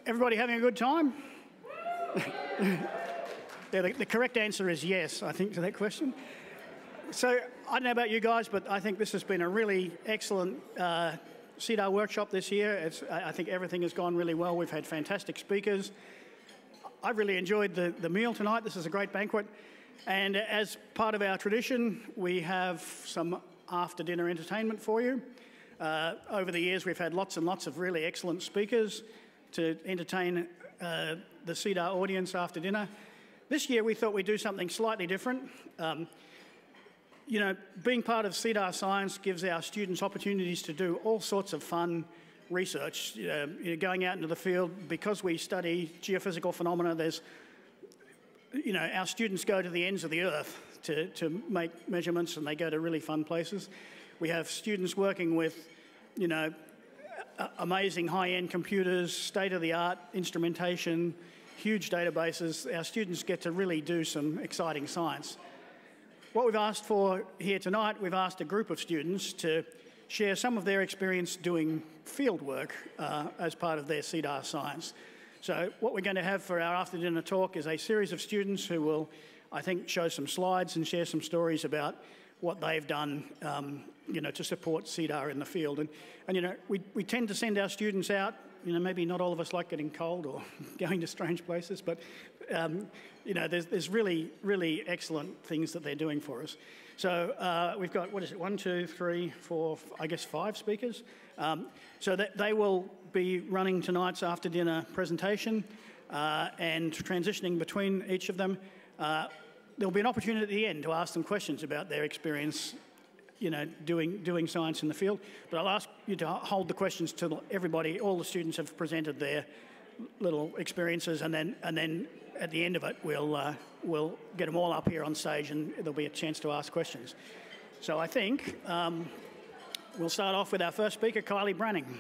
Everybody having a good time? Yeah, the correct answer is yes, I think, to that question. So I don't know about you guys, but I think this has been a really excellent CEDAR workshop this year. I think everything has gone really well. We've had fantastic speakers. I've really enjoyed the meal tonight. This is a great banquet. And as part of our tradition, we have some after-dinner entertainment for you. Over the years, we've had lots and lots of really excellent speakers to entertain the CEDAR audience after dinner. This year, we thought we'd do something slightly different. You know, being part of CEDAR Science gives our students opportunities to do all sorts of fun research. You know, going out into the field, because we study geophysical phenomena, there's, you know, our students go to the ends of the earth to make measurements, and they go to really fun places. We have students working with, you know, amazing high-end computers, state-of-the-art instrumentation, huge databases. Our students get to really do some exciting science. What we've asked for here tonight, we've asked a group of students to share some of their experience doing field work as part of their CEDAR Science. So what we're going to have for our after-dinner talk is a series of students who will, I think, show some slides and share some stories about what they've done, you know, to support CEDAR in the field. And you know, we tend to send our students out. You know, maybe not all of us like getting cold or going to strange places, but you know, there's really, really excellent things that they're doing for us. So we've got, what is it, 1, 2, 3, 4, I guess 5 speakers. So that they will be running tonight's after-dinner presentation and transitioning between each of them. There'll be an opportunity at the end to ask them questions about their experience, you know, doing science in the field. But I'll ask you to hold the questions till everybody, all the students have presented their little experiences, and then at the end of it, we'll get them all up here on stage, and there'll be a chance to ask questions. So I think we'll start off with our first speaker, Kylie Branning.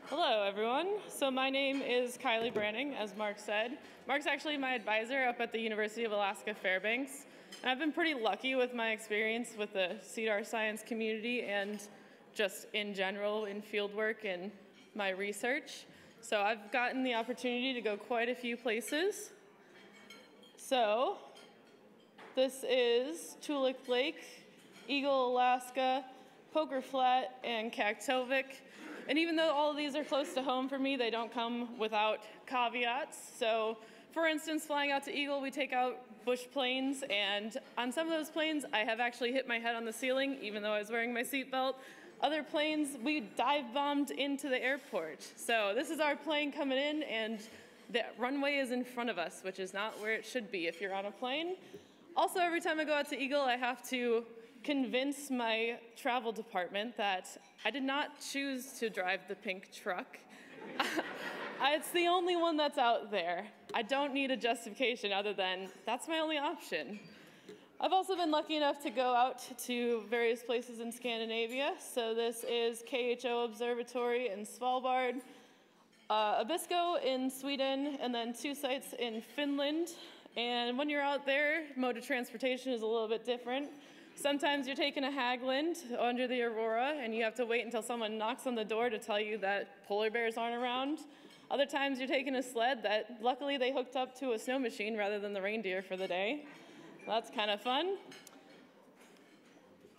Hello, everyone. So my name is Kylie Branning, as Mark said. Mark's actually my advisor up at the University of Alaska Fairbanks. And I've been pretty lucky with my experience with the CEDAR science community and just in general in fieldwork and my research. So I've gotten the opportunity to go quite a few places. So this is Toolik Lake, Eagle, Alaska, Poker Flat, and Kaktovik. And even though all of these are close to home for me, they don't come without caveats. So for instance, flying out to Eagle, we take out bush planes, and on some of those planes, I have actually hit my head on the ceiling, even though I was wearing my seatbelt. Other planes, we dive bombed into the airport. So this is our plane coming in, and the runway is in front of us, which is not where it should be if you're on a plane. Also, every time I go out to Eagle, I have to convince my travel department that I did not choose to drive the pink truck. It's the only one that's out there. I don't need a justification other than that's my only option. I've also been lucky enough to go out to various places in Scandinavia. So this is KHO Observatory in Svalbard, Abisko in Sweden, and then 2 sites in Finland. And when you're out there, mode of transportation is a little bit different. Sometimes you're taking a Hagland under the aurora, and you have to wait until someone knocks on the door to tell you that polar bears aren't around. Other times you're taking a sled that luckily they hooked up to a snow machine rather than the reindeer for the day. That's kind of fun.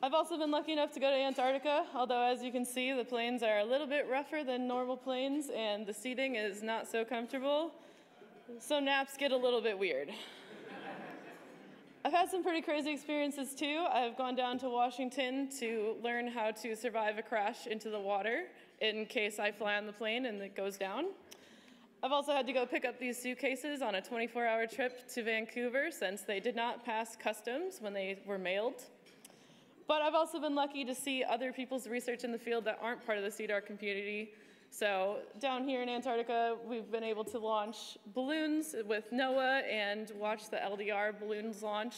I've also been lucky enough to go to Antarctica, although as you can see, the planes are a little bit rougher than normal planes, and the seating is not so comfortable. So naps get a little bit weird. I've had some pretty crazy experiences too. I've gone down to Washington to learn how to survive a crash into the water in case I fly on the plane and it goes down. I've also had to go pick up these suitcases on a 24-hour trip to Vancouver since they did not pass customs when they were mailed. But I've also been lucky to see other people's research in the field that aren't part of the CEDAR community. So down here in Antarctica, we've been able to launch balloons with NOAA and watch the LDR balloons launch,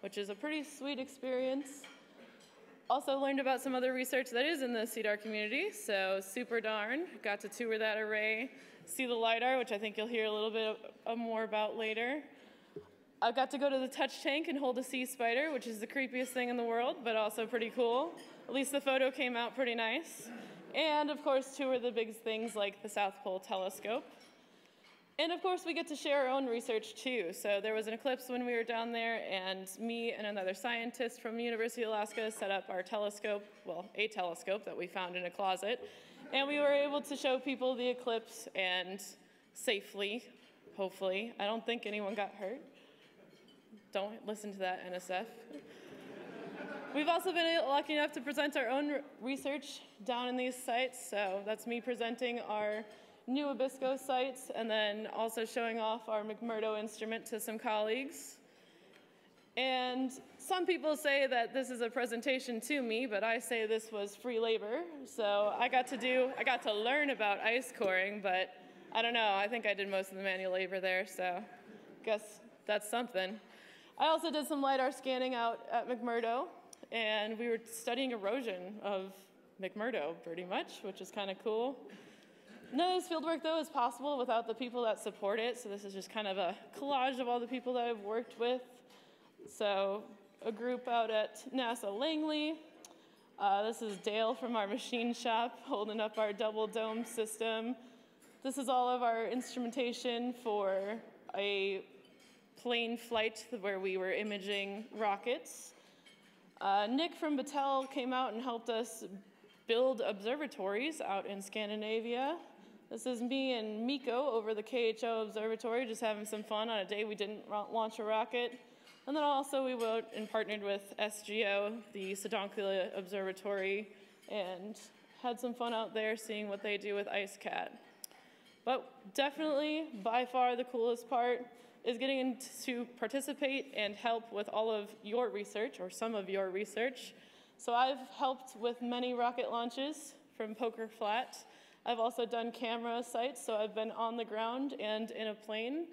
which is a pretty sweet experience. Also learned about some other research that is in the CEDAR community, so super darn. Got to tour that array, see the LiDAR, which I think you'll hear a little bit more about later. I got to go to the touch tank and hold a sea spider, which is the creepiest thing in the world, but also pretty cool. At least the photo came out pretty nice. And of course, tour the big things like the South Pole Telescope. And of course, we get to share our own research too. So there was an eclipse when we were down there, and me and another scientist from the University of Alaska set up our telescope, well, a telescope that we found in a closet. And we were able to show people the eclipse, and safely, hopefully. I don't think anyone got hurt. Don't listen to that, NSF. We've also been lucky enough to present our own research down in these sites. So that's me presenting our New Abisko sites, and then also showing off our McMurdo instrument to some colleagues. And some people say that this is a presentation to me, but I say this was free labor. So I got to learn about ice coring, but I don't know, I think I did most of the manual labor there, so guess that's something. I also did some LiDAR scanning out at McMurdo, and we were studying erosion of McMurdo pretty much, which is kind of cool. None of this fieldwork, though, is possible without the people that support it, so this is just kind of a collage of all the people that I've worked with. So a group out at NASA Langley. This is Dale from our machine shop holding up our double dome system. This is all of our instrumentation for a plane flight where we were imaging rockets. Nick from Battelle came out and helped us build observatories out in Scandinavia. This is me and Miko over the KHO Observatory, just having some fun on a day we didn't launch a rocket. And then also we went and partnered with SGO, the Sedonkula Observatory, and had some fun out there seeing what they do with IceCat. But definitely, by far, the coolest part is getting to participate and help with all of your research, or some of your research. So I've helped with many rocket launches from Poker Flat. I've also done camera sites, so I've been on the ground and in a plane,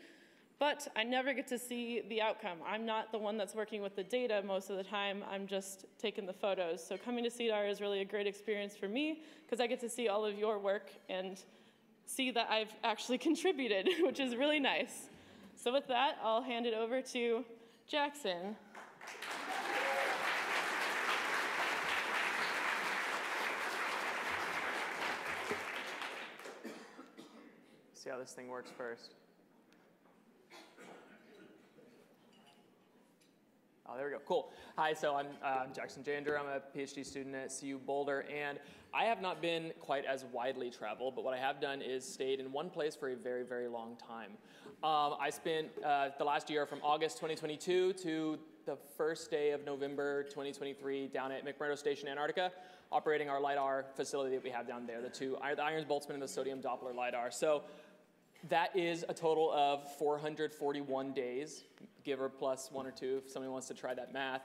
but I never get to see the outcome. I'm not the one that's working with the data most of the time, I'm just taking the photos. So coming to CEDAR is really a great experience for me, because I get to see all of your work and see that I've actually contributed, which is really nice. So with that, I'll hand it over to Jackson. See how this thing works first. Oh, there we go. Cool. Hi, so I'm Jackson Jander. I'm a PhD student at CU Boulder, and I have not been quite as widely traveled, but what I have done is stayed in one place for a very, very long time. I spent the last year from August 2022 to the first day of November 2023 down at McMurdo Station, Antarctica, operating our LiDAR facility that we have down there, the Irons Boltzmann and the sodium Doppler LiDAR. So that is a total of 441 days, give or plus 1 or 2 if somebody wants to try that math.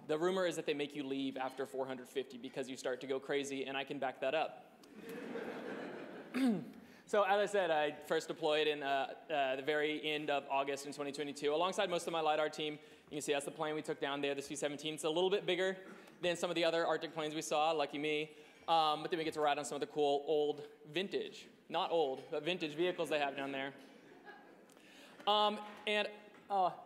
The rumor is that they make you leave after 450 because you start to go crazy, and I can back that up. So as I said, I first deployed in the very end of August in 2022 alongside most of my LiDAR team. You can see that's the plane we took down there, the C-17. It's a little bit bigger than some of the other Arctic planes we saw, lucky me. But then we get to ride on some of the cool old vintage, not old, but vintage vehicles they have down there.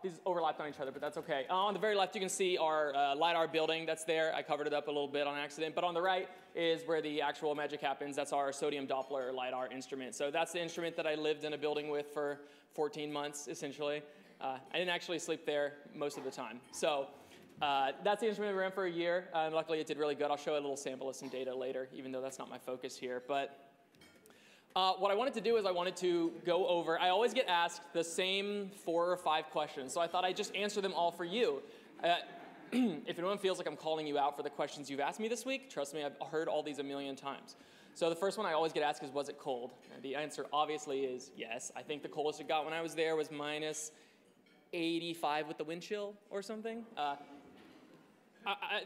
These overlapped on each other, but that's okay. On the very left, you can see our LiDAR building that's there. I covered it up a little bit on accident, but on the right is where the actual magic happens. That's our sodium Doppler LiDAR instrument. So that's the instrument that I lived in a building with for 14 months, essentially. I didn't actually sleep there most of the time. So that's the instrument we ran for a year. Luckily, it did really good. I'll show a little sample of some data later, even though that's not my focus here. But what I wanted to do is I wanted to go over, I always get asked the same 4 or 5 questions, so I thought I'd just answer them all for you. If anyone feels like I'm calling you out for the questions you've asked me this week, trust me, I've heard all these a million times. So the first one I always get asked is, was it cold? And the answer obviously is yes. I think the coldest it got when I was there was minus 85 with the wind chill or something.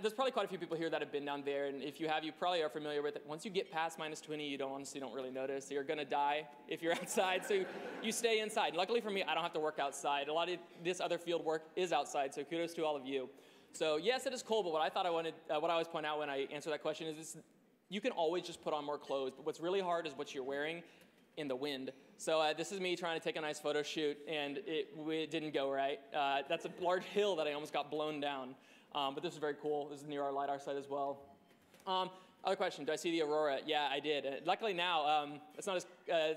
There's probably quite a few people here that have been down there, and if you have, you probably are familiar with it. Once you get past minus 20, you honestly don't really notice. You're gonna die if you're outside, so you stay inside. Luckily for me, I don't have to work outside. A lot of this other field work is outside, so kudos to all of you. So yes, it is cold, but what I always point out when I answer that question is this: you can always just put on more clothes, but what's really hard is what you're wearing. in the wind. So this is me trying to take a nice photo shoot, and it didn't go right. That's a large hill that I almost got blown down. But this is very cool. This is near our LiDAR site as well. Other question, do I see the aurora? Yeah, I did. Luckily now, it's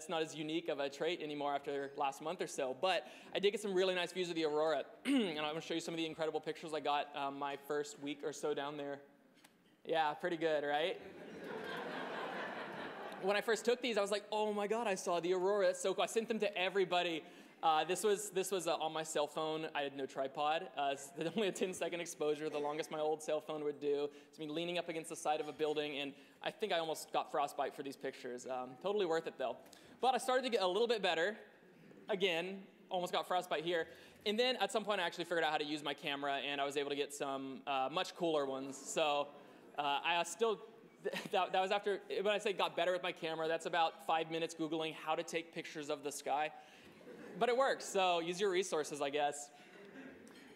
not as unique of a trait anymore after last month or so, but I did get some really nice views of the aurora. And I'm gonna show you some of the incredible pictures I got my first week or so down there. Yeah, pretty good, right? When I first took these, I was like, oh my God, I saw the aurora. It's so cool. I sent them to everybody. This was on my cell phone. I had no tripod. It's only a 10-second exposure, the longest my old cell phone would do. It's me leaning up against the side of a building, and I think I almost got frostbite for these pictures. Totally worth it, though. But I started to get a little bit better. Again, almost got frostbite here. And then at some point, I actually figured out how to use my camera, and I was able to get some much cooler ones. So I still... That was after, when I say got better with my camera, that's about 5 minutes Googling how to take pictures of the sky. But it works, so use your resources, I guess.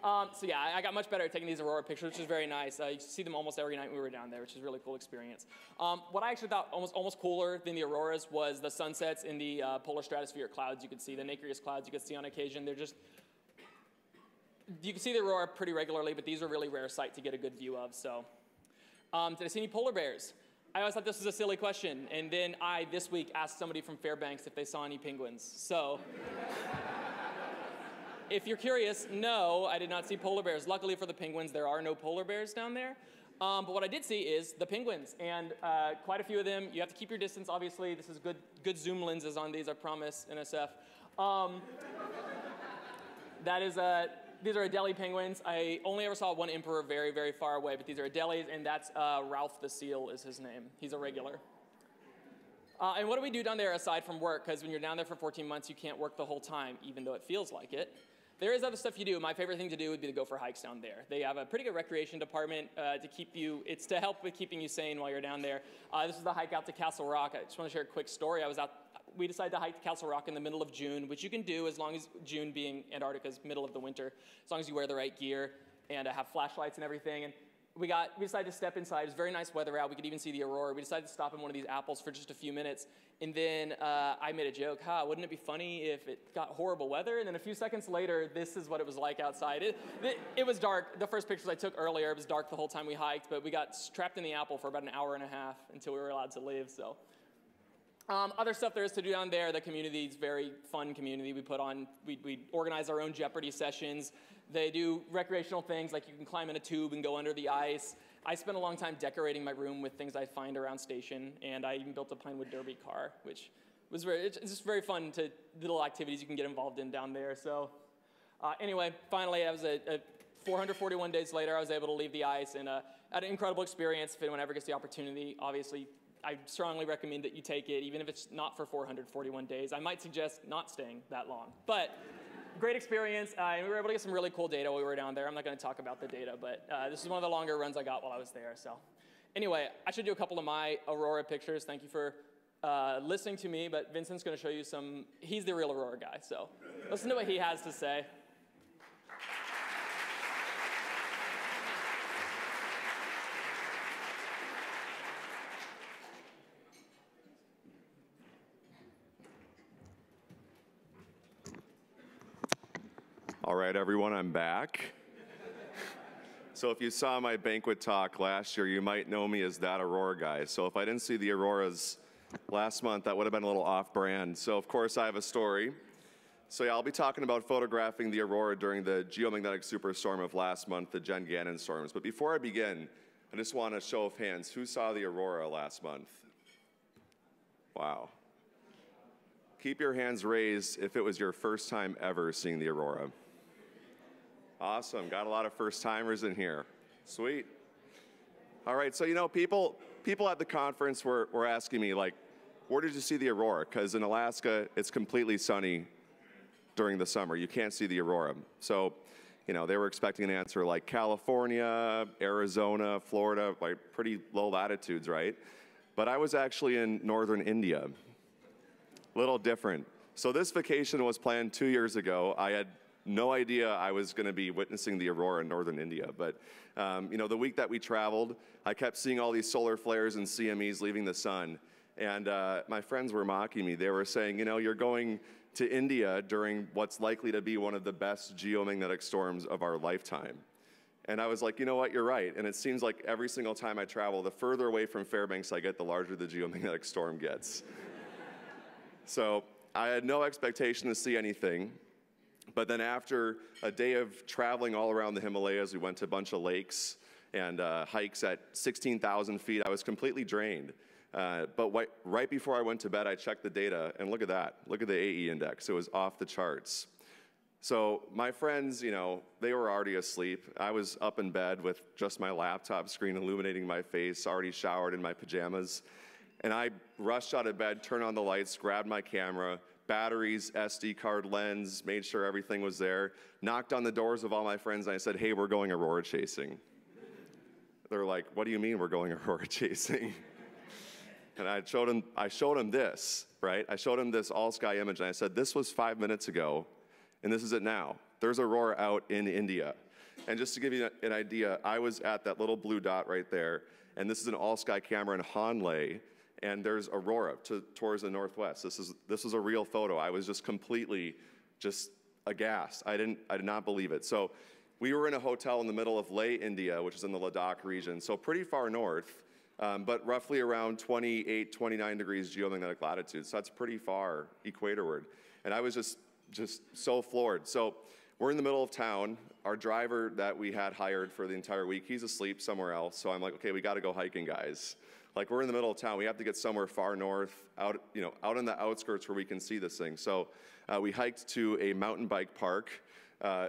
So yeah, I got much better at taking these aurora pictures, which is very nice. You see them almost every night we were down there, which is a really cool experience. What I actually thought almost cooler than the auroras was the sunsets in the polar stratospheric clouds you could see, the nacreous clouds you could see on occasion. They're just, you can see the aurora pretty regularly, but these are a really rare sight to get a good view of, so. Did I see any polar bears? I always thought this was a silly question, and then I, this week, asked somebody from Fairbanks if they saw any penguins. So, if you're curious, no, I did not see polar bears. Luckily for the penguins, there are no polar bears down there. But what I did see is the penguins, and quite a few of them. You have to keep your distance, obviously. This is good zoom lenses on these, I promise, NSF. These are Adelie penguins. I only ever saw one emperor very, very far away, but these are Adelies, and that's Ralph the seal is his name. He's a regular. And what do we do down there aside from work? Because when you're down there for 14 months, you can't work the whole time, even though it feels like it. There is other stuff you do. My favorite thing to do would be to go for hikes down there. They have a pretty good recreation department to keep you, it's to help with keeping you sane while you're down there. This is the hike out to Castle Rock. I just want to share a quick story. We decided to hike to Castle Rock in the middle of June, which you can do as long as June being Antarctica's middle of the winter, as long as you wear the right gear and have flashlights and everything. And we decided to step inside. It was very nice weather out. We could even see the aurora. We decided to stop in one of these apples for just a few minutes. And then I made a joke, wouldn't it be funny if it got horrible weather? And then a few seconds later, this is what it was like outside. It was dark. The first pictures I took earlier, it was dark the whole time we hiked, but we got trapped in the apple for about an hour and a half until we were allowed to leave, so. Other stuff there is to do down there. The community is very fun community. We organize our own Jeopardy sessions. They do recreational things like you can climb in a tube and go under the ice. I spent a long time decorating my room with things I find around station, and I even built a Pinewood Derby car, which was it's just very fun to little activities you can get involved in down there. So anyway, finally, I was 441 days later, I was able to leave the ice and had an incredible experience. If anyone ever gets the opportunity, obviously, I strongly recommend that you take it, even if it's not for 441 days. I might suggest not staying that long. But great experience, and we were able to get some really cool data while we were down there. I'm not going to talk about the data, but this is one of the longer runs I got while I was there. So anyway, I should do a couple of my aurora pictures. Thank you for listening to me, but Vincent's going to show you some. He's the real aurora guy, so listen to what he has to say. All right, everyone, I'm back. So if you saw my Banquet talk last year, you might know me as that aurora guy. So if I didn't see the auroras last month, that would have been a little off-brand. So of course I have a story. So yeah, I'll be talking about photographing the aurora during the geomagnetic superstorm of last month, the Jen Gannon storms. But before I begin, I just want a show of hands. Who saw the aurora last month? Wow. Keep your hands raised if it was your first time ever seeing the aurora. Awesome, got a lot of first-timers in here. Sweet. All right, so you know, people at the conference were asking me, like, where did you see the aurora? Because in Alaska, it's completely sunny during the summer. You can't see the aurora. So, you know, they were expecting an answer like California, Arizona, Florida, like pretty low latitudes, right? But I was actually in northern India. Little different. So this vacation was planned 2 years ago. I had no idea I was going to be witnessing the aurora in northern India. But, you know, the week that we traveled, I kept seeing all these solar flares and CMEs leaving the sun. And my friends were mocking me. They were saying, you know, you're going to India during what's likely to be one of the best geomagnetic storms of our lifetime. And I was like, you know what, you're right. And it seems like every single time I travel, the further away from Fairbanks I get, the larger the geomagnetic storm gets. So I had no expectation to see anything. But then after a day of traveling all around the Himalayas, we went to a bunch of lakes and hikes at 16,000 feet. I was completely drained. But right before I went to bed, I checked the data, and look at that. Look at the AE index. It was off the charts. So my friends, you know, they were already asleep. I was up in bed with just my laptop screen illuminating my face, already showered in my pajamas. And I rushed out of bed, turned on the lights, grabbed my camera, batteries, SD card, lens, made sure everything was there, knocked on the doors of all my friends, and I said, hey, we're going aurora chasing. They're like, what do you mean we're going aurora chasing? And I showed him this, right? I showed him this all-sky image, and I said, this was 5 minutes ago, and this is it now. There's aurora out in India. And just to give you an idea, I was at that little blue dot right there, and this is an all-sky camera in Hanley, and there's aurora towards the northwest. This is a real photo. I was just completely aghast. I did not believe it. So we were in a hotel in the middle of Leh, India, which is in the Ladakh region, so pretty far north, but roughly around 28, 29 degrees geomagnetic latitude. So that's pretty far equatorward. And I was just so floored. So we're in the middle of town. Our driver that we had hired for the entire week, he's asleep somewhere else. So I'm like, okay, we got to go hiking, guys. Like, we're in the middle of town. We have to get somewhere far north, out in the outskirts where we can see this thing. So we hiked to a mountain bike park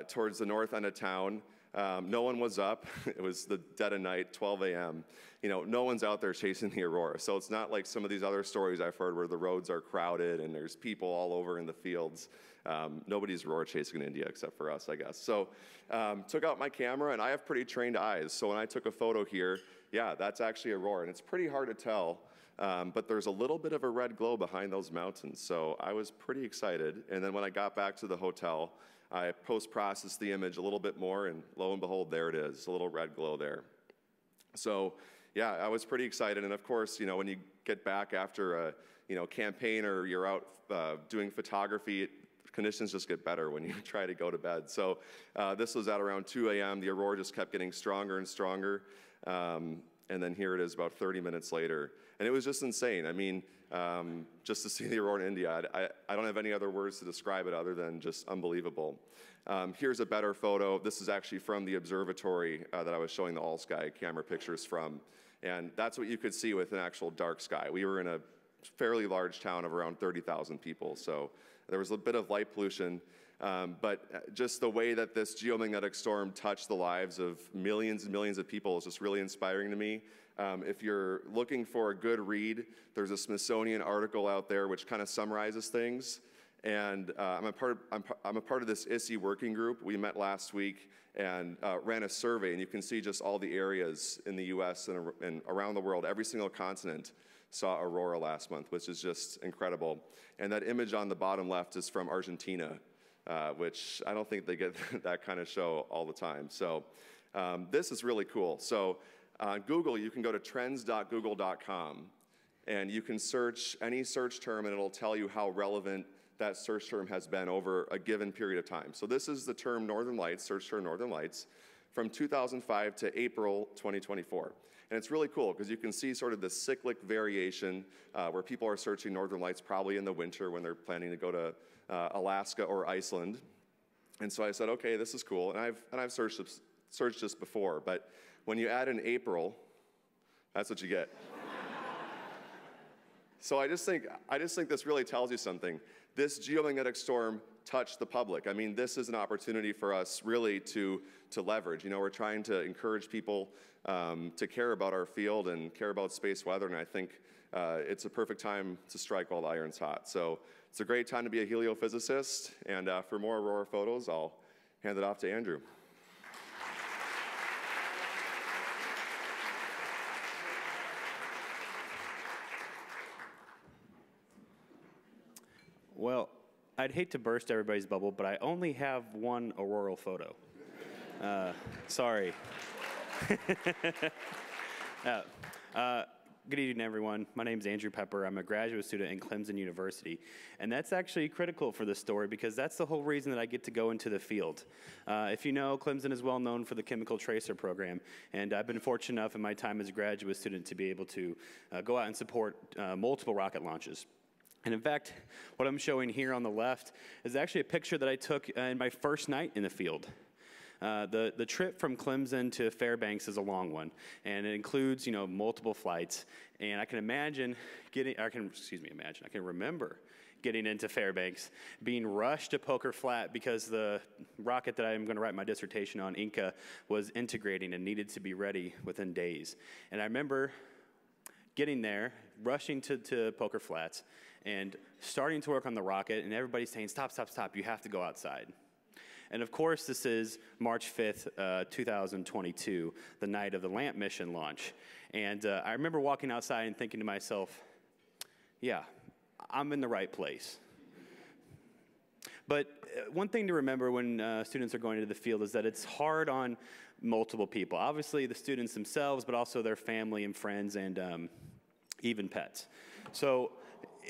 towards the north end of town. No one was up. It was the dead of night, 12 a.m. You know, no one's out there chasing the aurora. So it's not like some of these other stories I've heard where the roads are crowded and there's people all over in the fields. Nobody's aurora chasing in India except for us, I guess. So took out my camera, and I have pretty trained eyes. So when I took a photo here, yeah, that's actually aurora. And it's pretty hard to tell, but there's a little bit of a red glow behind those mountains. So I was pretty excited. And then when I got back to the hotel, I post-processed the image a little bit more, and lo and behold, there it is, a little red glow there. So yeah, I was pretty excited. And of course, you know, when you get back after a campaign or you're out doing photography, conditions just get better when you try to go to bed. So this was at around 2 a.m. The aurora just kept getting stronger and stronger. And then here it is about 30 minutes later. And it was just insane. I mean, just to see the aurora in India, I don't have any other words to describe it other than just unbelievable. Here's a better photo. This is actually from the observatory that I was showing the all-sky camera pictures from. And that's what you could see with an actual dark sky. We were in a fairly large town of around 30,000 people, so there was a bit of light pollution. But just the way that this geomagnetic storm touched the lives of millions and millions of people is just really inspiring to me. If you're looking for a good read, there's a Smithsonian article out there which kind of summarizes things. And I'm a part of this ISI working group. We met last week and ran a survey, and you can see just all the areas in the US and around the world. Every single continent saw aurora last month, which is just incredible. And that image on the bottom left is from Argentina, which I don't think they get that kind of show all the time. So this is really cool. So on Google, you can go to trends.google.com, and you can search any search term, and it'll tell you how relevant that search term has been over a given period of time. So this is the term Northern Lights, search term Northern Lights, from 2005 to April 2024. And it's really cool because you can see sort of the cyclic variation where people are searching Northern Lights probably in the winter when they're planning to go to Alaska or Iceland. And so I said, okay, this is cool. And I've searched this before, but when you add in April, that's what you get. So I just think this really tells you something. This geomagnetic storm touched the public. I mean, this is an opportunity for us really to leverage. You know, we're trying to encourage people to care about our field and care about space weather, and I think it's a perfect time to strike while the iron's hot. So it's a great time to be a heliophysicist, and for more aurora photos, I'll hand it off to Andrew. Well, I'd hate to burst everybody's bubble, but I only have one auroral photo. Sorry. Good evening, everyone. My name is Andrew Pepper. I'm a graduate student in Clemson University. And that's actually critical for this story because that's the whole reason that I get to go into the field. If you know, Clemson is well known for the Chemical Tracer program. And I've been fortunate enough in my time as a graduate student to be able to go out and support multiple rocket launches. And in fact, what I'm showing here on the left is actually a picture that I took in my first night in the field. The trip from Clemson to Fairbanks is a long one, and it includes, multiple flights. And I can remember getting into Fairbanks, being rushed to Poker Flat because the rocket that I'm going to write my dissertation on, Inca, was integrating and needed to be ready within days. And I remember getting there, rushing to Poker Flats, and starting to work on the rocket, and everybody saying, stop, stop, stop, you have to go outside. And of course, this is March 5th, 2022, the night of the LAMP mission launch. And I remember walking outside and thinking to myself, yeah, I'm in the right place. But one thing to remember when students are going into the field is that it's hard on multiple people. Obviously, the students themselves, but also their family and friends and even pets. So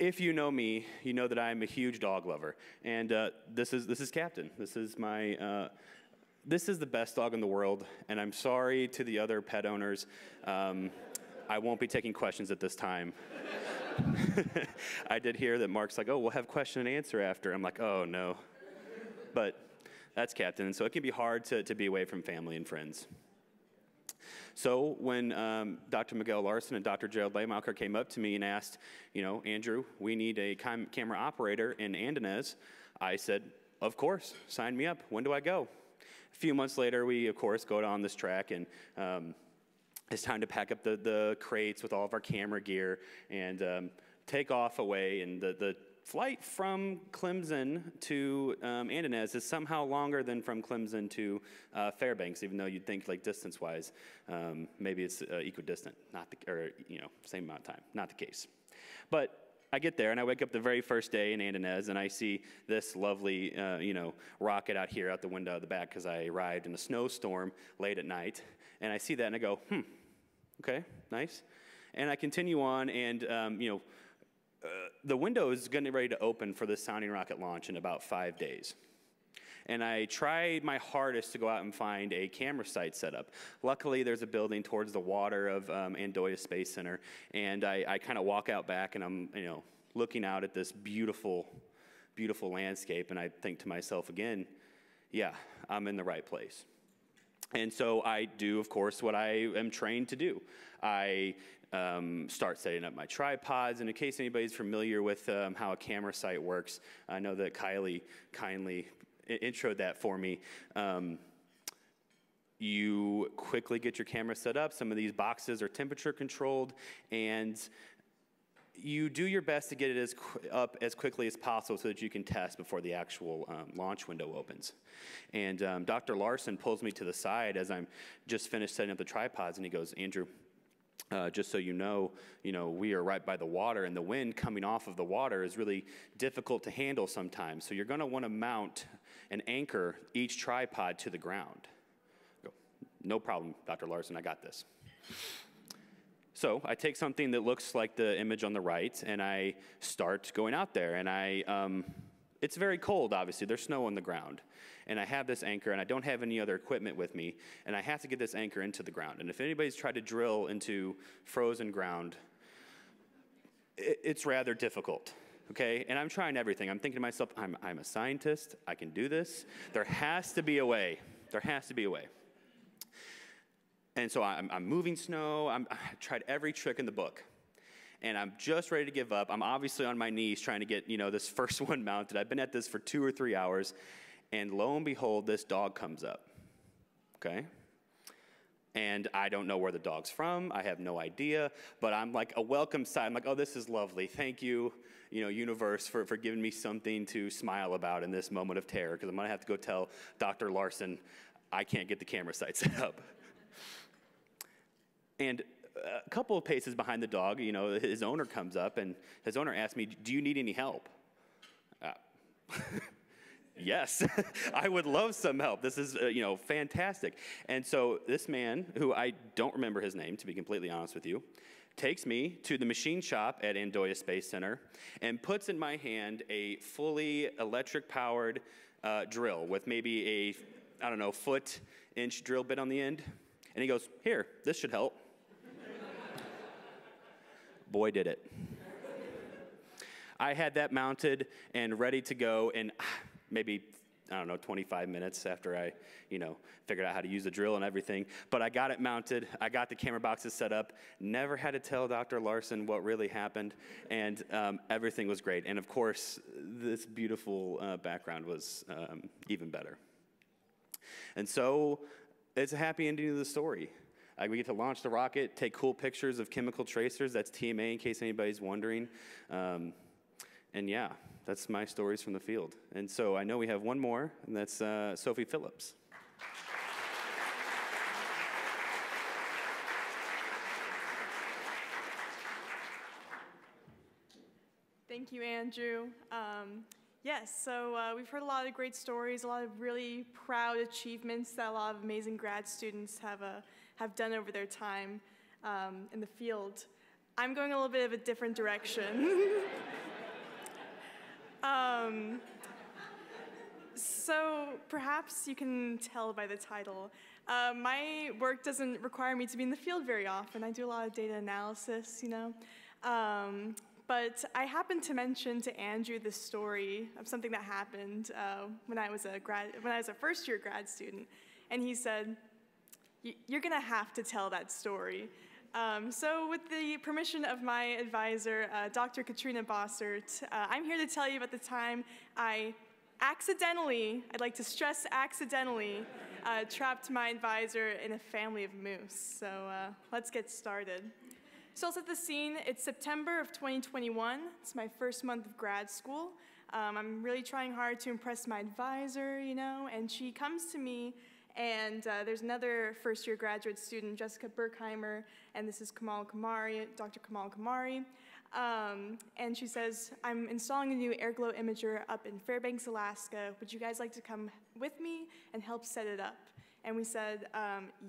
if you know me, you know that I'm a huge dog lover, and this is Captain. This is the best dog in the world, and I'm sorry to the other pet owners. I won't be taking questions at this time. I did hear that Mark's like, oh, we'll have question and answer after. I'm like, oh no, but that's Captain, and so it can be hard to be away from family and friends. So when Dr. Miguel Larson and Dr. Gerald Laymacher came up to me and asked, Andrew, we need a camera operator in Andenes, I said, of course, sign me up. When do I go? A few months later, we, of course, go on this track, and it's time to pack up the crates with all of our camera gear and take off away. And the flight from Clemson to Andenes is somehow longer than from Clemson to Fairbanks, even though you'd think, like, distance-wise, maybe it's equidistant, same amount of time. Not the case. But I get there, and I wake up the very first day in Andenes, and I see this lovely, rocket out here out the window of the back because I arrived in a snowstorm late at night. And I see that, and I go, okay, nice. And I continue on, and, the window is getting ready to open for the sounding rocket launch in about 5 days. And I tried my hardest to go out and find a camera site set up. Luckily, there's a building towards the water of Andøya Space Center, and I kind of walk out back, and I'm, looking out at this beautiful, beautiful landscape, and I think to myself again, yeah, I'm in the right place. And so I do, of course, what I am trained to do. I start setting up my tripods, and in case anybody's familiar with how a camera site works, I know that Kylie kindly introed that for me. You quickly get your camera set up. Some of these boxes are temperature controlled, and you do your best to get it up as quickly as possible so that you can test before the actual launch window opens. And Dr. Larson pulls me to the side as I'm just finished setting up the tripods, and he goes, Andrew, just so you know, we are right by the water, and the wind coming off of the water is really difficult to handle sometimes. So you're going to want to mount and anchor each tripod to the ground. I go, no problem, Dr. Larson, I got this. So I take something that looks like the image on the right, and I start going out there. And it's very cold, obviously. There's snow on the ground. And I have this anchor, and I don't have any other equipment with me, and I have to get this anchor into the ground. And if anybody's tried to drill into frozen ground, it's rather difficult, okay? And I'm trying everything. I'm thinking to myself, I'm a scientist. I can do this. There has to be a way. There has to be a way. And so I'm moving snow. I tried every trick in the book. And I'm just ready to give up. I'm obviously on my knees trying to get, this first one mounted. I've been at this for 2 or 3 hours. And lo and behold, this dog comes up, okay? And I don't know where the dog's from. I have no idea. But I'm like a welcome sight. I'm like, oh, this is lovely. Thank you, universe, for giving me something to smile about in this moment of terror, because I'm going to have to go tell Dr. Larson I can't get the camera site set up. And a couple of paces behind the dog, his owner comes up, and his owner asks me, do you need any help? Yes, I would love some help. This is, fantastic. And so this man, who I don't remember his name, to be completely honest with you, takes me to the machine shop at Geospace Center and puts in my hand a fully electric-powered drill with maybe a, I don't know, foot-inch drill bit on the end. And he goes, "Here, this should help." Boy, did it. I had that mounted and ready to go in maybe, I don't know, 25 minutes after I, figured out how to use the drill and everything. But I got it mounted. I got the camera boxes set up. Never had to tell Dr. Larson what really happened. And everything was great. And of course, this beautiful background was even better. And so it's a happy ending to the story. We get to launch the rocket, take cool pictures of chemical tracers. That's TMA, in case anybody's wondering. And yeah, that's my stories from the field. And so I know we have one more, and that's Sophie Phillips. Thank you, Andrew. Yes, so we've heard a lot of great stories, a lot of really proud achievements that a lot of amazing grad students have done over their time in the field. I'm going a little bit of a different direction. So perhaps you can tell by the title. My work doesn't require me to be in the field very often. I do a lot of data analysis, But I happened to mention to Andrew the story of something that happened when I was a first-year grad student, and he said, "You're gonna have to tell that story." So with the permission of my advisor, Dr. Katrina Bossert, I'm here to tell you about the time I accidentally, I'd like to stress accidentally, trapped my advisor in a family of moose. So let's get started. So I'll set the scene. It's September of 2021. It's my first month of grad school. I'm really trying hard to impress my advisor, and she comes to me, and there's another first-year graduate student, Jessica Berkheimer, and this is Dr. Kamal Kamari. And she says, "I'm installing a new airglow imager up in Fairbanks, Alaska. Would you guys like to come with me and help set it up?" And we said,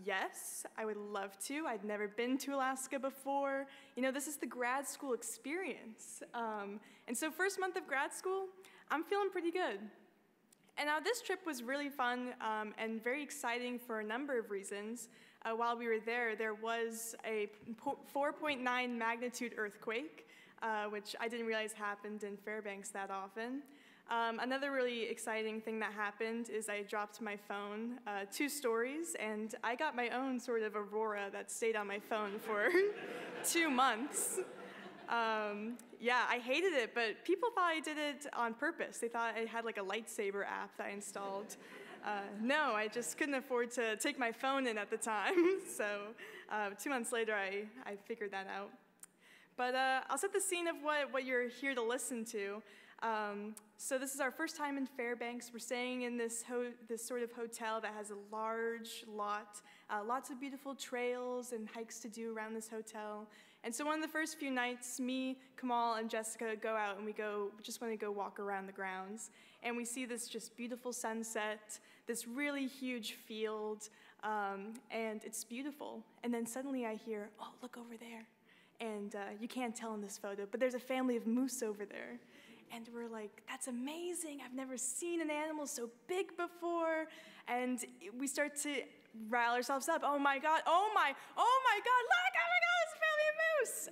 yes, I would love to. I'd never been to Alaska before. This is the grad school experience. And so first month of grad school, I'm feeling pretty good. And now this trip was really fun and very exciting for a number of reasons. While we were there, there was a 4.9 magnitude earthquake, which I didn't realize happened in Fairbanks that often. Another really exciting thing that happened is I dropped my phone, 2 stories, and I got my own sort of aurora that stayed on my phone for 2 months. Yeah, I hated it, but people thought I did it on purpose. They thought I had like a lightsaber app that I installed. No, I just couldn't afford to take my phone in at the time. So 2 months later, I figured that out. But I'll set the scene of what you're here to listen to. So this is our first time in Fairbanks. We're staying in this sort of hotel that has a large lot, lots of beautiful trails and hikes to do around this hotel. And so one of the first few nights, me, Kamal, and Jessica go out and we just want to go walk around the grounds. And we see this just beautiful sunset, this really huge field, and it's beautiful. And then suddenly I hear, "Oh, look over there." And you can't tell in this photo, but there's a family of moose over there. And we're like, "That's amazing. I've never seen an animal so big before." And we start to rile ourselves up. "Oh my God, oh my God, look, oh my God, it's a family of moose."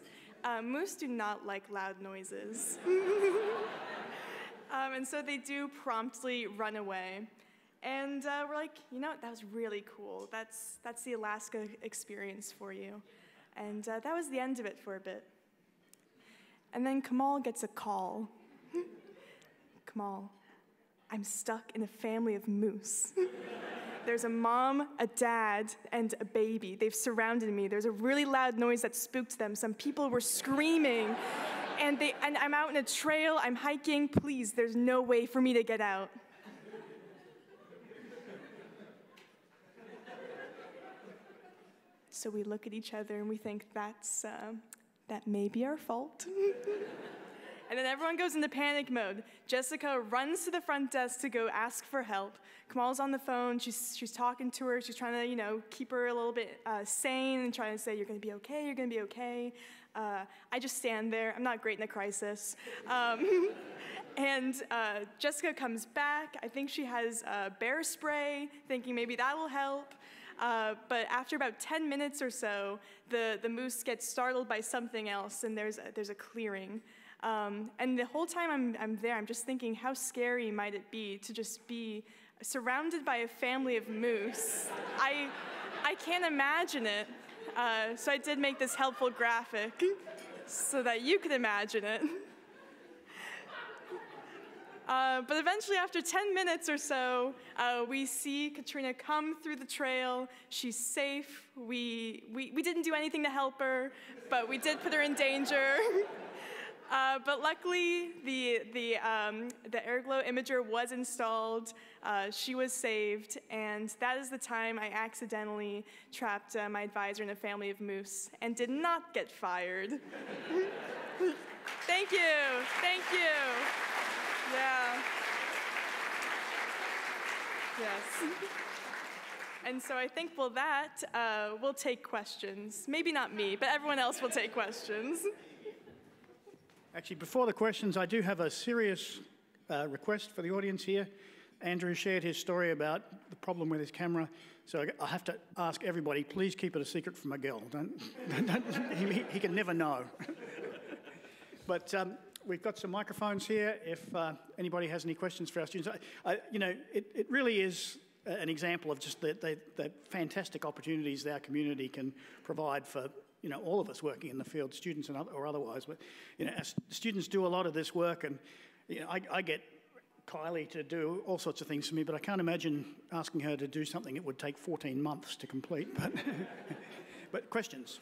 Moose do not like loud noises. And so they do promptly run away. And we're like, that was really cool. That's the Alaska experience for you. And that was the end of it for a bit. And then Kamal gets a call. "Kamal, I'm stuck in a family of moose. There's a mom, a dad, and a baby. They've surrounded me. There's a really loud noise that spooked them. Some people were screaming. And I'm out in a trail. I'm hiking. Please, there's no way for me to get out." So we look at each other and we think that may be our fault. And then everyone goes into panic mode. Jessica runs to the front desk to go ask for help. Kamal's on the phone. She's talking to her. She's trying to, keep her a little bit sane and trying to say, you're going to be okay, you're going to be okay. I just stand there. I'm not great in a crisis. And Jessica comes back. I think she has bear spray, thinking maybe that will help. But after about 10 minutes or so, the moose gets startled by something else, and there's a clearing. And the whole time I'm there, I'm just thinking, how scary might it be to just be surrounded by a family of moose? I can't imagine it. So I did make this helpful graphic so that you could imagine it. But eventually, after 10 minutes or so, we see Katrina come through the trail. She's safe. We didn't do anything to help her, but we did put her in danger. But luckily, the airglow imager was installed. She was saved, and that is the time I accidentally trapped my advisor in a family of moose and did not get fired. Thank you. Thank you. Yeah. Yes. And so I think with that, we'll take questions. Maybe not me, but everyone else will take questions. Actually, before the questions, I do have a serious request for the audience here. Andrew shared his story about the problem with his camera, so I have to ask everybody, please keep it a secret from Miguel. He can never know. But we've got some microphones here if anybody has any questions for our students. It really is an example of just the fantastic opportunities that our community can provide for all of us working in the field, students or otherwise. But as students do a lot of this work, and I get Kylie to do all sorts of things for me, but I can't imagine asking her to do something that would take 14 months to complete. But questions?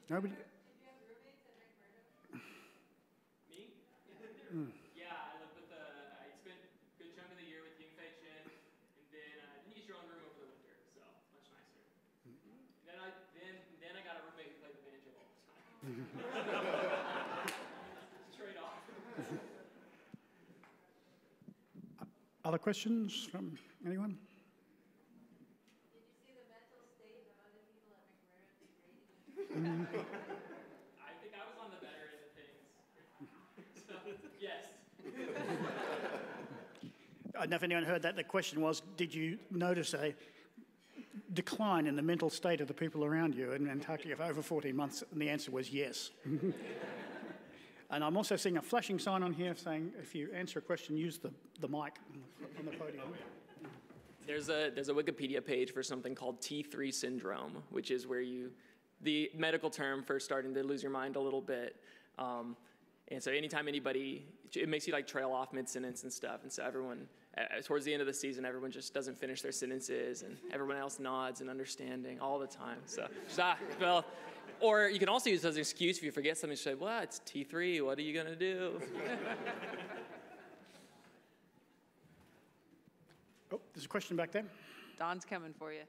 Nobody? Me? Yeah, I lived with I spent a good chunk of the year with Yingfei Chen, and then you get your own room over the winter, so much nicer. Then I got a roommate who played the banjo all the time. Trade off. Other questions from anyone? I think I was on the better end of things. So, yes. I don't know if anyone heard that. The question was, did you notice a decline in the mental state of the people around you in Antarctica for over 14 months? And the answer was yes. And I'm also seeing a flashing sign on here saying, if you answer a question, use the mic on the podium. There's a Wikipedia page for something called T3 syndrome, which is where the medical term for starting to lose your mind a little bit. And so anytime anybody, it makes you like trail off mid-sentence and stuff. And so everyone, towards the end of the season, everyone just doesn't finish their sentences, and everyone else nods and understanding all the time. So, well, or you can also use it as an excuse if you forget something. You say, well, it's T3, what are you going to do? Oh, there's a question back there. Don's coming for you.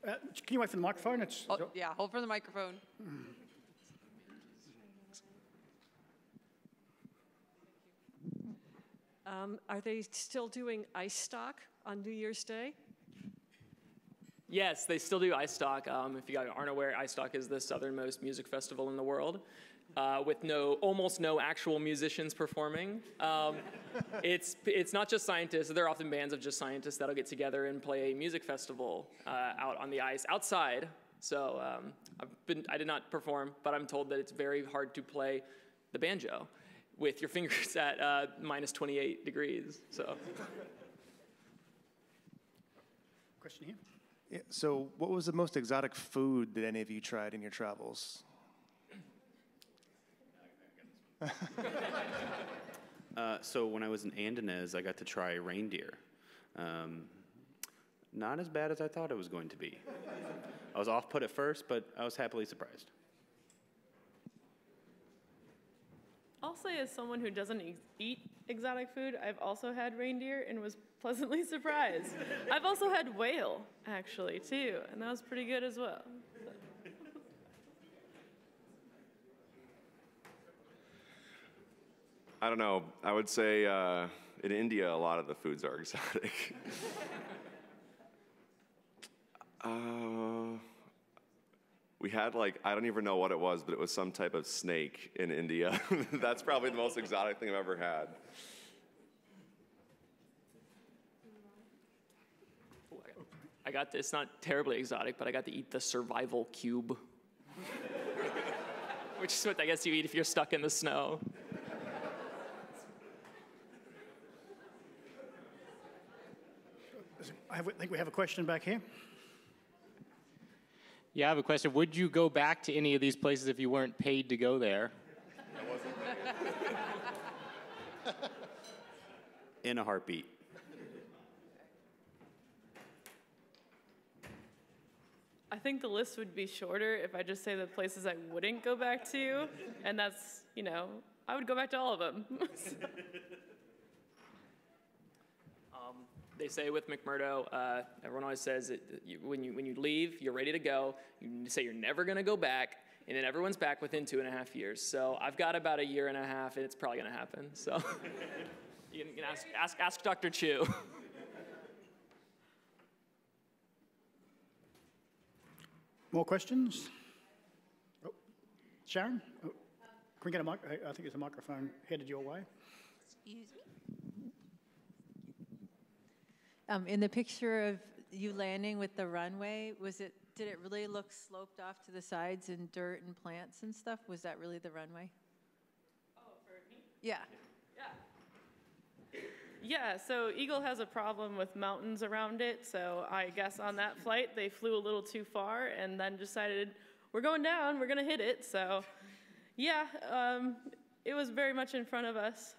Can you wait for the microphone? Yeah, hold for the microphone. Are they still doing ice stock on New Year's Day? Yes, they still do ice stock. If you guys aren't aware, ice stock is the southernmost music festival in the world, with almost no actual musicians performing. It's not just scientists. There are often bands of just scientists that'll get together and play a music festival out on the ice outside. So I did not perform, but I'm told that it's very hard to play the banjo with your fingers at minus 28 degrees. So. Question here. Yeah, so what was the most exotic food that any of you tried in your travels? So when I was in Andenes, I got to try reindeer. Not as bad as I thought it was going to be. I was off-put at first, but I was happily surprised. I'll say as someone who doesn't eat exotic food, I've also had reindeer and was pleasantly surprised. I've also had whale, actually, too, and that was pretty good as well. I don't know. I would say in India, a lot of the foods are exotic. We had I don't even know what it was, but it was some type of snake in India. That's probably the most exotic thing I've ever had. I got this, not terribly exotic, but I got to eat the survival cube. Which is what I guess you eat if you're stuck in the snow. I think we have a question back here. Yeah, I have a question. Would you go back to any of these places if you weren't paid to go there? In a heartbeat. I think the list would be shorter if I just say the places I wouldn't go back to, and that's, I would go back to all of them. They say with McMurdo, everyone always says that when you leave, you're ready to go. You say you're never going to go back, and then everyone's back within 2.5 years. So I've got about 1.5 years, and it's probably going to happen. So you can ask Dr. Chu. More questions? Oh, Sharon? Oh, can we get a mic? I think there's a microphone headed your way. Excuse me. In the picture of you landing with the runway, did it really look sloped off to the sides and dirt and plants and stuff? Was that really the runway? Oh, for me? Yeah. Yeah, so Eagle has a problem with mountains around it, so I guess on that flight they flew a little too far and then decided, we're going down, we're going to hit it. So yeah, it was very much in front of us,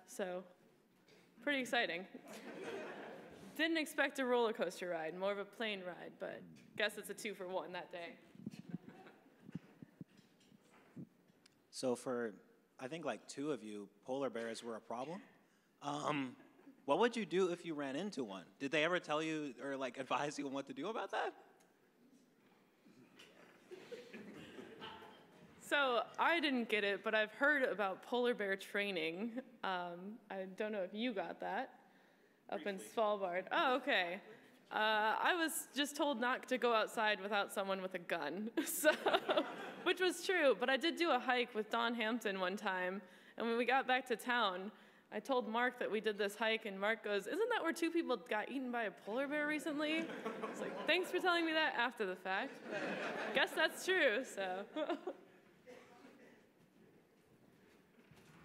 so pretty exciting. Didn't expect a roller coaster ride, more of a plane ride, but guess it's a 2-for-1 that day. So for, I think 2 of you, polar bears were a problem. What would you do if you ran into one? Did they ever tell you or advise you on what to do about that? So I didn't get it, but I've heard about polar bear training. I don't know if you got that. Up in Svalbard. Oh, okay. I was just told not to go outside without someone with a gun, which was true. But I did do a hike with Don Hampton one time, and when we got back to town, I told Mark that we did this hike, and Mark goes, "Isn't that where 2 people got eaten by a polar bear recently?" I was like, "Thanks for telling me that after the fact, but I guess that's true." So.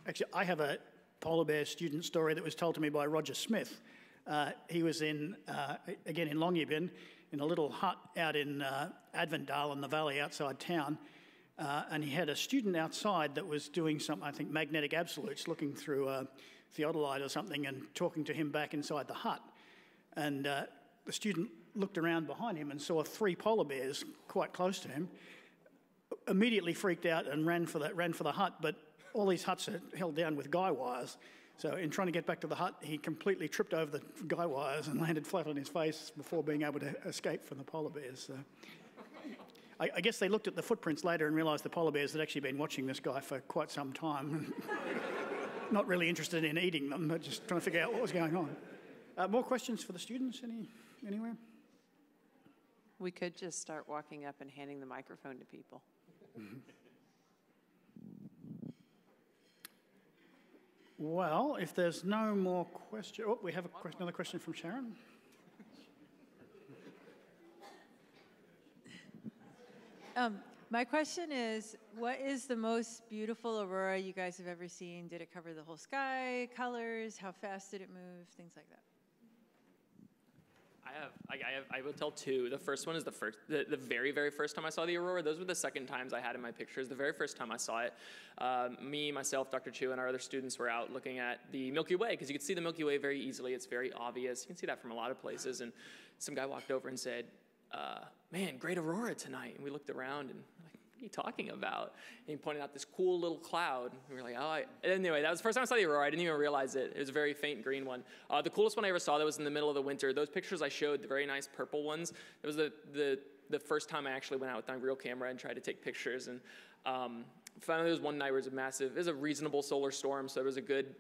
Actually, I have a polar bear student story that was told to me by Roger Smith. He was again in Longyearbyen, in a little hut out in Adventdale in the valley outside town, and he had a student outside that was doing some, I think, magnetic absolutes, looking through a theodolite or something and talking to him back inside the hut. And the student looked around behind him and saw 3 polar bears quite close to him, immediately freaked out and ran for the hut, but all these huts are held down with guy wires. So in trying to get back to the hut, he completely tripped over the guy wires and landed flat on his face before being able to escape from the polar bears. So I guess they looked at the footprints later and realised the polar bears had actually been watching this guy for quite some time. Not really interested in eating them, but just trying to figure out what was going on. More questions for the students anywhere? We could just start walking up and handing the microphone to people. Mm-hmm. Well, if there's no more questions, oh, we have another question from Sharon. My question is, what is the most beautiful aurora you guys have ever seen? Did it cover the whole sky, colors, how fast did it move, things like that? I will tell 2. The first one is the very, very first time I saw the aurora. Those were the second times I had in my pictures. The very first time I saw it, me, myself, Dr. Chu, and our other students were out looking at the Milky Way, because you could see the Milky Way very easily. It's very obvious. You can see that from a lot of places. And some guy walked over and said, "Man, great aurora tonight." And we looked around and like, are you talking about? And he pointed out this cool little cloud. And we were like, oh, anyway, that was the first time I saw the aurora. I didn't even realize it. It was a very faint green one. The coolest one I ever saw, that was in the middle of the winter. Those pictures I showed, the very nice purple ones, it was the first time I actually went out with my real camera and tried to take pictures. And finally, there was one night where it was a reasonable solar storm, so there was a good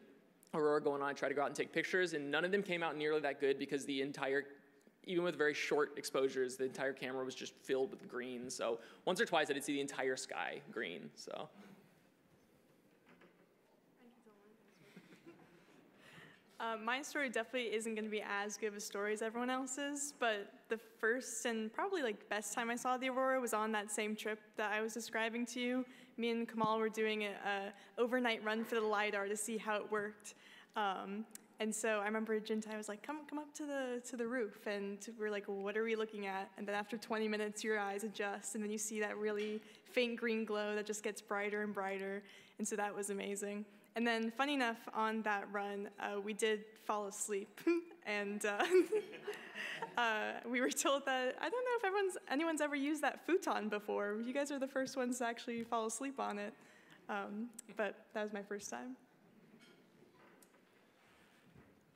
aurora going on. I tried to go out and take pictures, and none of them came out nearly that good because even with very short exposures, the entire camera was just filled with green. So once or twice I did see the entire sky green, so. My story definitely isn't going to be as good of a story as everyone else's, but the first and probably like best time I saw the aurora was on that same trip that I was describing to you. Me and Kamal were doing a overnight run for the LiDAR to see how it worked. And so I remember Jintai was like, come up to the roof, and we're like, well, what are we looking at? And then after 20 minutes, your eyes adjust, and then you see that really faint green glow that just gets brighter and brighter, and so that was amazing. And then, funny enough, on that run, we did fall asleep, and we were told that, I don't know if anyone's ever used that futon before. You guys are the first ones to actually fall asleep on it, but that was my first time.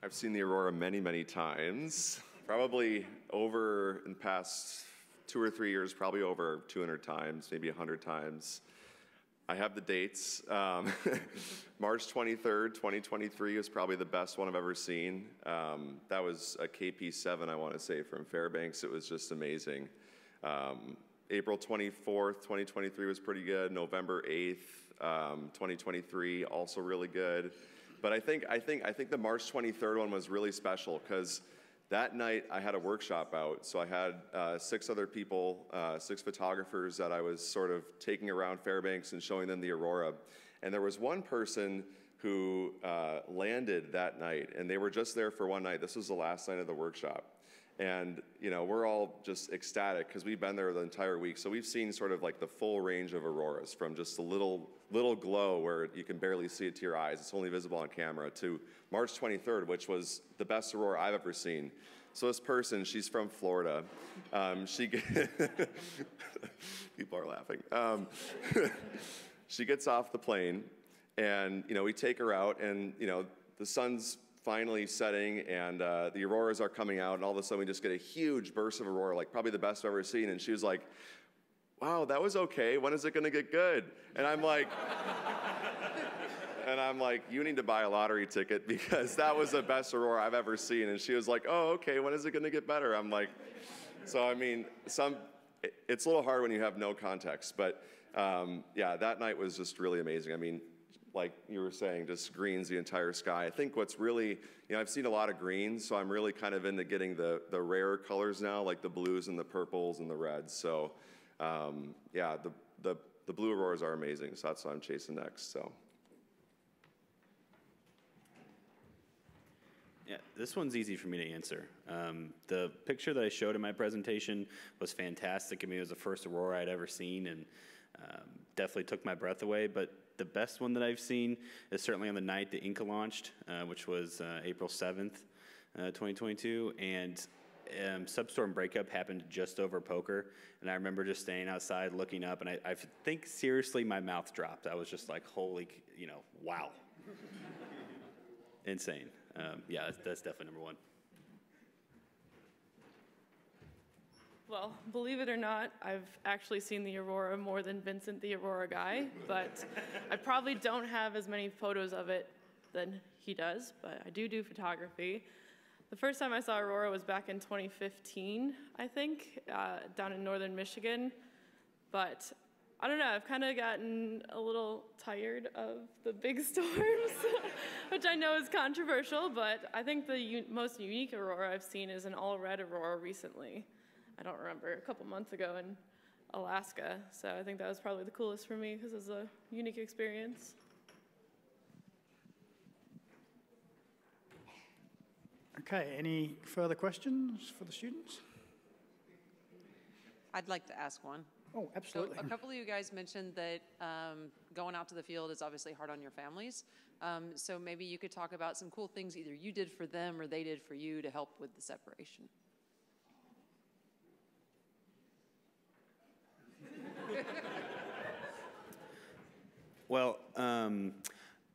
I've seen the aurora many, many times, probably over in the past 2 or 3 years, probably over 200 times, maybe 100 times. I have the dates. March 23rd, 2023 is probably the best one I've ever seen. That was a KP7, I want to say, from Fairbanks. It was just amazing. April 24th, 2023 was pretty good. November 8th, 2023, also really good. But I think the March 23rd one was really special because that night I had a workshop out. So I had 6 other people, 6 photographers that I was sort of taking around Fairbanks and showing them the aurora. And there was one person who landed that night, and they were just there for one night. This was the last night of the workshop. And we're all just ecstatic because we've been there the entire week. So we've seen sort of like the full range of auroras, from just a little glow where you can barely see it to your eyes. It's only visible on camera, to March 23rd, which was the best aurora I've ever seen. So this person, she's from Florida. People are laughing. She gets off the plane, and we take her out, and the sun's finally setting, and the auroras are coming out, and all of a sudden we just get a huge burst of aurora, like probably the best I've ever seen. And she was like, wow, that was okay. When is it gonna get good? And I'm like, you need to buy a lottery ticket because that was the best aurora I've ever seen. And she was like, oh, okay, when is it gonna get better? I'm like, so I mean, it's a little hard when you have no context, but yeah, that night was just really amazing. I mean, like you were saying, just greens the entire sky. I think what's really, I've seen a lot of greens, so I'm really kind of into getting the rare colors now, like the blues and the purples and the reds. So yeah, the blue auroras are amazing, so that's what I'm chasing next. So. Yeah, this one's easy for me to answer. The picture that I showed in my presentation was fantastic. I mean, it was the first aurora I'd ever seen, and definitely took my breath away. But the best one that I've seen is certainly on the night the Inca launched, which was April 7th, 2022. And substorm breakup happened just over Poker. And I remember just staying outside looking up, and I think seriously my mouth dropped. I was just like, holy, wow. Insane. Yeah, that's definitely number one. Well, believe it or not, I've actually seen the aurora more than Vincent the Aurora guy, but I probably don't have as many photos of it than he does, but I do photography. The first time I saw aurora was back in 2015, I think, down in northern Michigan, but I don't know, I've kind of gotten a little tired of the big storms, which I know is controversial, but I think the most unique aurora I've seen is an all-red aurora recently. I don't remember, a couple months ago in Alaska. So I think that was probably the coolest for me because it was a unique experience. Okay, any further questions for the students? I'd like to ask one. Oh, absolutely. So a couple of you guys mentioned that going out to the field is obviously hard on your families. So maybe you could talk about some cool things either you did for them or they did for you to help with the separation. Well,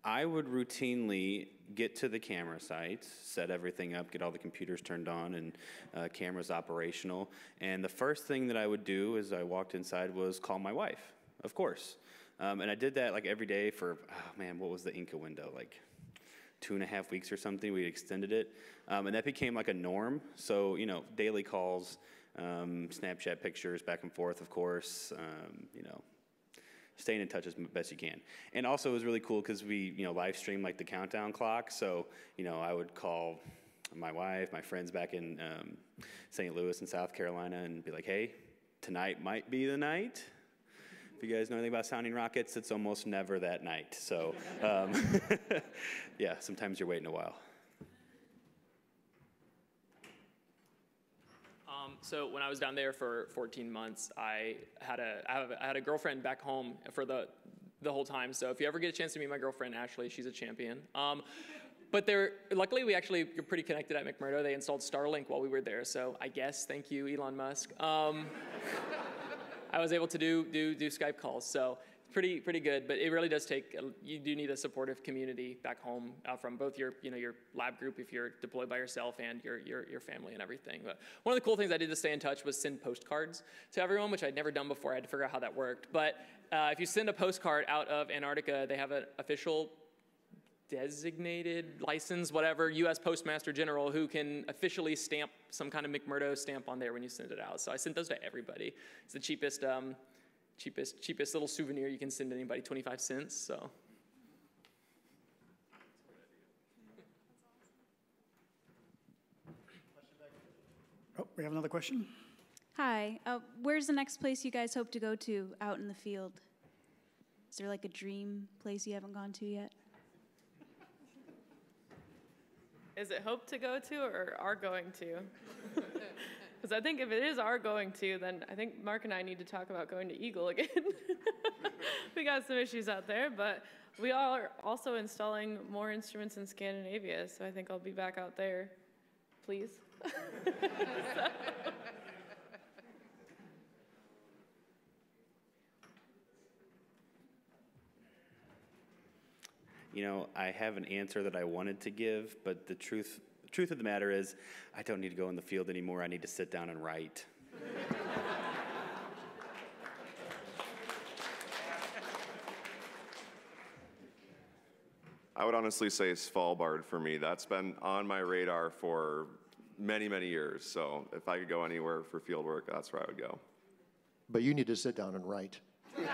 I would routinely get to the camera sites, set everything up, get all the computers turned on and cameras operational. And the first thing that I would do as I walked inside was call my wife, of course. And I did that like every day for, oh man, what was the Inca window? Like 2.5 weeks or something. We extended it. And that became like a norm. So, you know, daily calls, Snapchat pictures back and forth, of course, you know, staying in touch as best you can. And also it was really cool because we, you know, live stream like the countdown clock. So, you know, I would call my wife, my friends back in St. Louis and South Carolina and be like, hey, tonight might be the night. If you guys know anything about sounding rockets, it's almost never that night. So, yeah, sometimes you're waiting a while. So when I was down there for 14 months, I had a girlfriend back home for the whole time. So if you ever get a chance to meet my girlfriend, Ashley, she's a champion. But luckily, we actually are pretty connected at McMurdo. They installed Starlink while we were there. So I guess, thank you, Elon Musk. I was able to do Skype calls. So pretty good, but it really does take, you do need a supportive community back home from both your lab group if you're deployed by yourself and your family and everything. But one of the cool things I did to stay in touch was send postcards to everyone, which I'd never done before. I had to figure out how that worked. But if you send a postcard out of Antarctica, they have an official designated license, whatever, U.S. Postmaster General who can officially stamp some kind of McMurdo stamp on there when you send it out. So I sent those to everybody. It's the cheapest little souvenir you can send anybody, 25 cents, so. Oh, we have another question. Hi, where's the next place you guys hope to go to out in the field? Is there like a dream place you haven't gone to yet? Is it hope to go to or are going to? Because I think if it is our going to, then I think Mark and I need to talk about going to Eagle again. We got some issues out there, but we are also installing more instruments in Scandinavia, so I think I'll be back out there, please. You know, I have an answer that I wanted to give, but the truth of the matter is I don't need to go in the field anymore. I need to sit down and write. I would honestly say Svalbard for me. That's been on my radar for many, many years. So if I could go anywhere for field work, that's where I would go. But you need to sit down and write. Woohoo!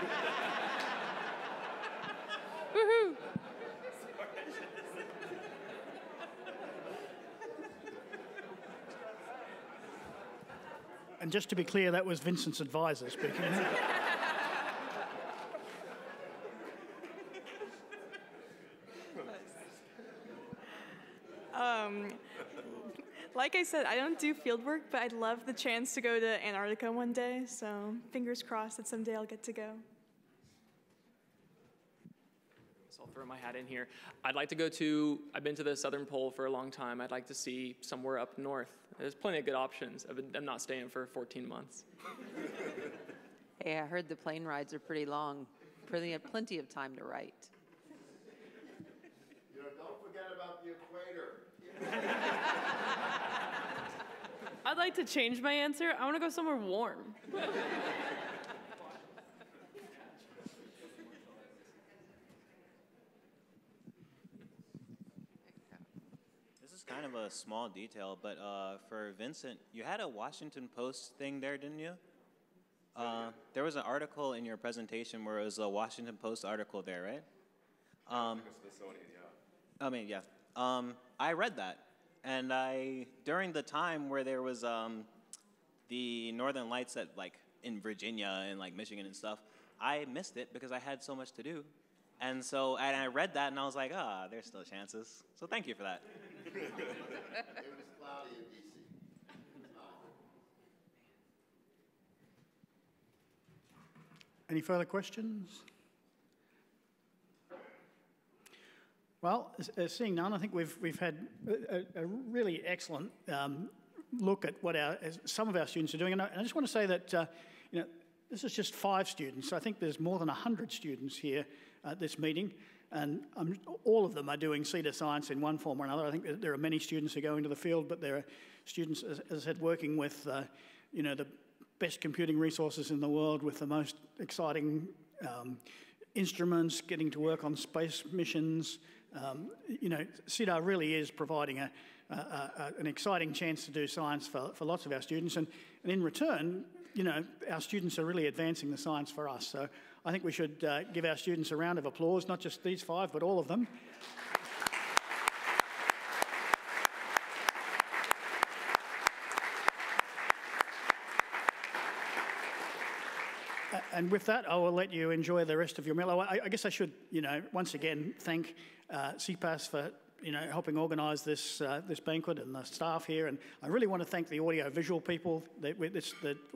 And just to be clear, that was Vincent's advisor speaking. Like I said, I don't do field work, but I'd love the chance to go to Antarctica one day, so fingers crossed that someday I'll get to go. So I'll throw my hat in here. I'd like to I've been to the Southern Pole for a long time. I'd like to see somewhere up north. There's plenty of good options. I'm not staying for 14 months. Hey, I heard the plane rides are pretty long. Plenty of time to write. You know, don't forget about the equator. I'd like to change my answer. I want to go somewhere warm. This is kind of a small detail, but for Vincent, you had a Washington Post thing there, didn't you? There was an article in your presentation where it was a Washington Post article there, right? I mean, yeah. I read that, and during the time where there was the Northern Lights at in Virginia and Michigan and stuff, I missed it because I had so much to do, and I read that and I was like, there's still chances. So thank you for that. It was cloudy in D.C. Any further questions? Well, seeing none, I think we've had a really excellent look at what some of our students are doing. And I just want to say that this is just 5 students. I think there's more than 100 students here at this meeting. And all of them are doing CEDAR science in one form or another. I think there are many students who go into the field, but there are students, as I said, working with the best computing resources in the world, with the most exciting instruments, getting to work on space missions. CEDAR really is providing an exciting chance to do science for lots of our students. And in return, our students are really advancing the science for us. So I think we should give our students a round of applause, not just these 5, but all of them. And with that, I will let you enjoy the rest of your meal. I guess I should, once again thank CPAS for helping organise this banquet, and the staff here. And I really want to thank the audio-visual people. The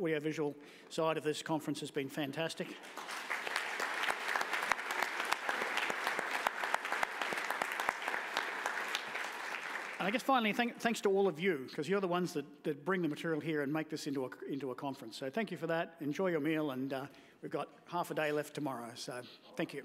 audio-visual side of this conference has been fantastic. And I guess finally, thanks to all of you, because you're the ones that bring the material here and make this into a conference. So thank you for that. Enjoy your meal, and we've got half a day left tomorrow. So thank you.